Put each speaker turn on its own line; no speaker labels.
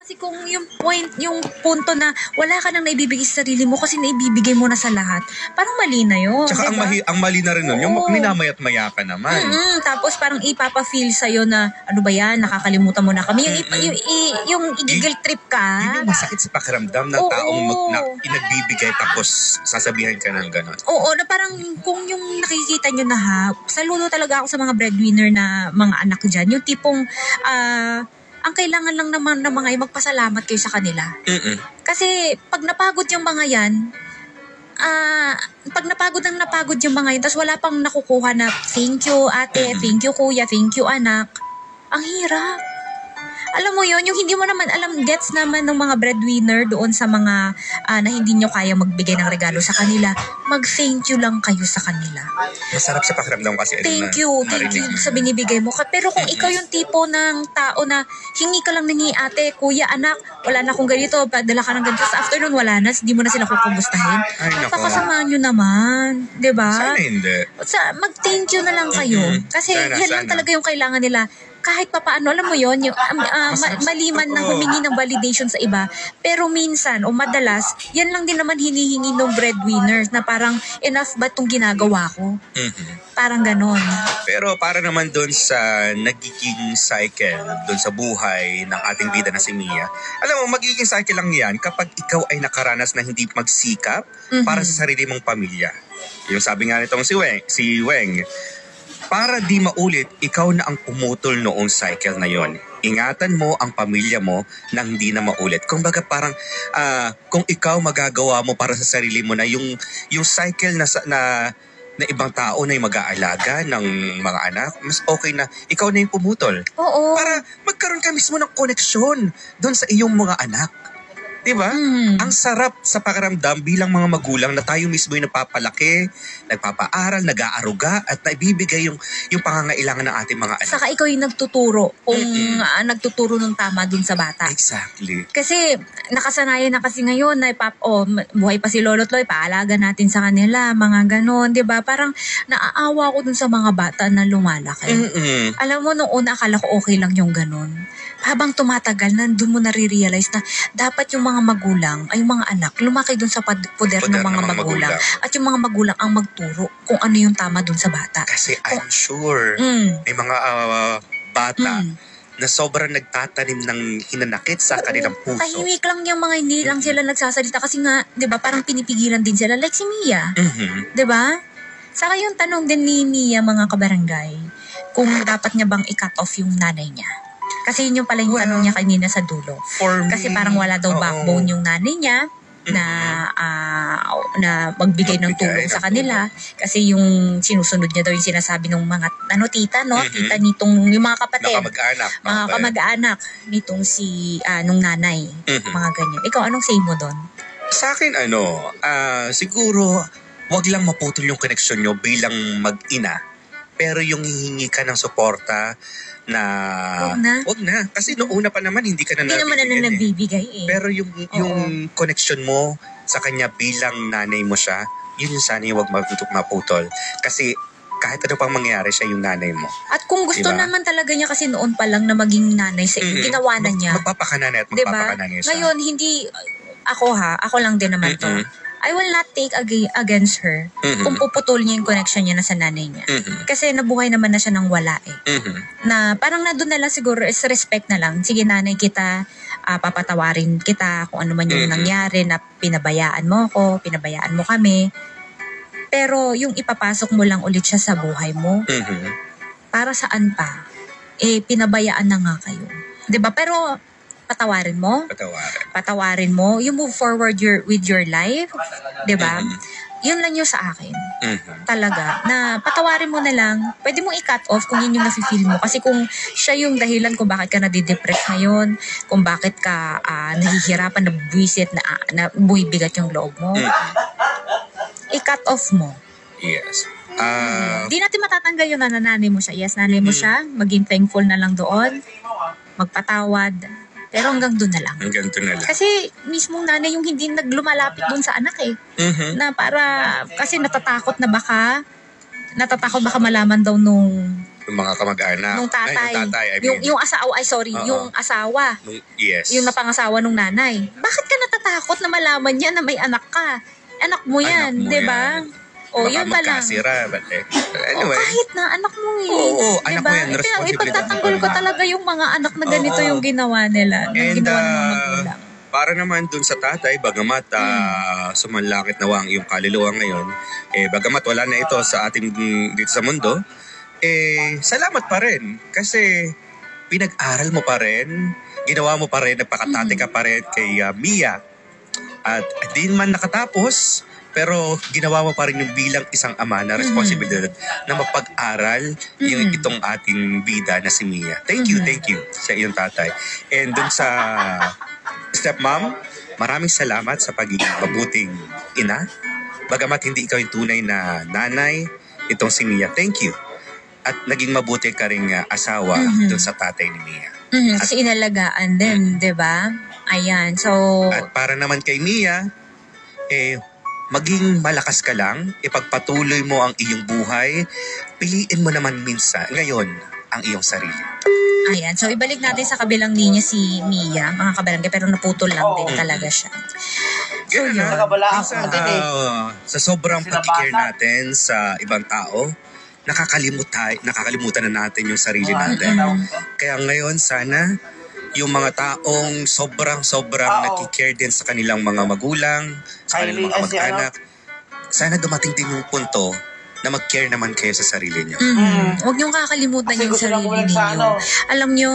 Kasi kung yung punto na wala ka nang naibibigay sa sarili mo kasi naibibigay mo na sa lahat, parang mali na yun.
Tsaka
diba?
ang mali na rin nun, yung minamayat maya ka naman.
Tapos parang ipapa-feel sa'yo na, ano ba yan, nakakalimutan mo na kami. Yung i-guilt trip ka.
Yun yung masakit sa pakiramdam ng taong nagbibigay tapos sasabihan ka ng gano'n.
Oo, na parang kung yung nakikita nyo na saludo talaga ako sa mga breadwinner na mga anak dyan. Yung tipong, ang kailangan lang naman ng mga yung magpasalamat kayo sa kanila. Kasi pag napagod yung mga yan, pag napagod yung mga yan, tapos wala pang nakukuha na thank you ate, thank you kuya, thank you anak, ang hirap. Alam mo yon, yung hindi mo naman gets naman ng mga breadwinner doon sa mga na hindi nyo kaya magbigay ng regalo sa kanila, mag-thank you lang kayo sa kanila.
Masarap sa pakiramdam kasi.
Thank you sa binibigay mo. Pero kung ikaw yung tipo ng tao na hingi ka lang ng ate, kuya, anak, wala na akong ganito, padala ka ng ganito, sa afternoon wala na, hindi mo na sila kukumustahin. Napakasamaan nyo naman. Diba?
Sana hindi.
Mag-thank you na lang kayo. Kasi yan lang talaga yung kailangan nila. Kahit papaano, alam mo yon, yung maliman na humingi ng validation sa iba, pero minsan o madalas, yan lang din naman hinihingi ng breadwinners na parang enough ba itong ginagawa ko? Parang ganon.
Pero para naman doon sa nagiging cycle, doon sa buhay ng ating bida na si Mia, alam mo, magiging cycle lang yan kapag ikaw ay nakaranas na hindi magsikap para sa sarili mong pamilya. Yung sabi nga nitong si Weng, para di maulit, ikaw na ang pumutol noong cycle na yon. Ingatan mo ang pamilya mo nang hindi na maulit. Kung baga parang, kung ikaw magagawa mo para sa sarili mo na yung cycle na ibang tao na yung mag-aalaga ng mga anak, mas okay na ikaw na yung pumutol.
Oo.
Para magkaroon ka mismo ng koneksyon doon sa iyong mga anak. Diba? Ang sarap sa pakiramdam bilang mga magulang na tayo mismo yung napapalaki, nagpapaaral, nag-aaruga, at naibibigay yung pangangailangan ng ating mga anak.
Saka ikaw yung nagtuturo kung nagtuturo ng tama dun sa bata.
Exactly.
Kasi nakasanayan na kasi ngayon na buhay pa si Lolo't Loy, paalaga natin sa kanila, mga ganon, diba? Parang naaawa ko dun sa mga bata na lumalaki. Alam mo, nung una akala ko okay lang yung ganon. Habang tumatagal, nandun mo nare-realize na dapat yung mga magulang, ay yung mga anak, lumaki dun sa poder ng mga magulang. At yung mga magulang ang magturo kung ano yung tama dun sa bata.
Kasi I'm sure may mga bata na sobrang nagtatanim ng hinanakit sa kanilang puso.
Tahimik lang yung mga hindi lang sila nagsasalita kasi nga, di ba, parang pinipigilan din sila. Like si Mia. Di ba? Saka yung tanong din ni Mia, mga kabarangay, kung dapat niya bang i-cut off yung nanay niya. Kasi yun yung pala yung tanong niya kanina sa dulo. Kasi parang wala daw backbone yung nanay niya na magbigay ng tulong sa kanila. Kasi yung sinusunod niya daw yung sinasabi ng mga tita, no? Tita nitong yung mga kapatid. Mga kamag-anak nitong nung nanay. Mga ganyan. Ikaw, anong say mo doon?
Sa akin, siguro, wag lang maputol yung connection nyo bilang mag-ina. Pero yung hihingi ka ng suporta na wag na. Kasi noong una pa naman hindi ka na
nagbibigay.
Pero yung connection mo sa kanya bilang nanay mo siya, yun yung sana yung wag maputol. Kasi kahit ano pang mangyari, siya yung nanay mo.
At kung gusto naman talaga niya kasi noon pa lang na maging nanay sa ginawa na niya.
Magpapakananay at magpapakananay siya.
Ngayon, hindi, ako lang din naman to. I will not take against her kung puputol niya yung connection niya na sa nanay niya. Kasi nabuhay naman na siya ng wala Na parang na doon na lang siguro is respect na lang. Sige nanay kita, papatawarin kita kung ano man yung nangyari na pinabayaan mo ko, pinabayaan mo kami. Pero yung ipapasok mo lang ulit siya sa buhay mo, para saan pa? Pinabayaan na nga kayo. 'Di ba? Pero patawarin mo. You move forward with your life. 'Di ba? Yun lang yung sa akin. Talaga. Na patawarin mo na lang. Pwede mong i-cut off kung yun yung nafe-feel mo. Kasi kung siya yung dahilan kung bakit ka nadidepress ngayon, kung bakit ka nahihirapan, nabwisit, na bumibigat yung loob mo, i-cut off mo.
Yes.
Di natin matatanggal yung nanay mo siya. Yes, nanay mo siya. Maging thankful na lang doon. Magpatawad. Pero hanggang doon na lang. Kasi mismong nanay yung hindi naglumalapit doon sa anak Na kasi natatakot baka malaman daw nung
Yung mga kamag-anak.
Nung tatay.
Ay, yung tatay, I mean.
Yung asawa, yung asawa.
Yes.
Yung napangasawa nung nanay. Bakit ka natatakot na malaman niya na may anak ka? Anak mo yan, di ba? O, yun pa lang.
Magkasira, but anyway.
Kahit na, anak mo
Oo, anak mo yan.
Ipagtatanggol ko talaga yung mga anak na ganito yung ginawa nila. Yung ginawa ng mga magulang.
Para naman dun sa tatay, bagamat sumanlakit na ang iyong kaluluwa ngayon, bagamat wala na ito sa ating dito sa mundo, salamat pa rin. Kasi pinag-aral mo pa rin, ginawa mo pa rin, nagpakatate ka pa rin kay Mia. At di man nakatapos, pero ginawa mo pa rin yung bilang isang ama na responsibilidad na mapag-aral yung itong ating bida na si Mia. Thank you sa iyong tatay. And dun sa stepmom, maraming salamat sa pagiging mabuting ina. Bagamat hindi ikaw yung tunay na nanay, itong si Mia, thank you. At naging mabuti ka ring asawa dun sa tatay ni Mia.
Kasi inalagaan din, di ba? Ayan, so...
At para naman kay Mia, maging malakas ka lang, ipagpatuloy mo ang iyong buhay, piliin mo naman minsan, ngayon, ang iyong sarili.
Ayan, so ibalik natin sa kabilang linya si Mia, mga kabarangay, pero naputol lang din talaga siya. So yun.
Sa sobrang pag-care natin sa ibang tao, nakakalimutan na natin yung sarili natin. Kaya ngayon, sana yung mga taong sobrang nag-care din sa kanilang mga magulang, sa kanilang mga mag-anak, sana dumating din yung punto na mag-care naman kayo sa sarili nyo.
Huwag niyong kakalimutan yung sarili ninyo. Alam niyo,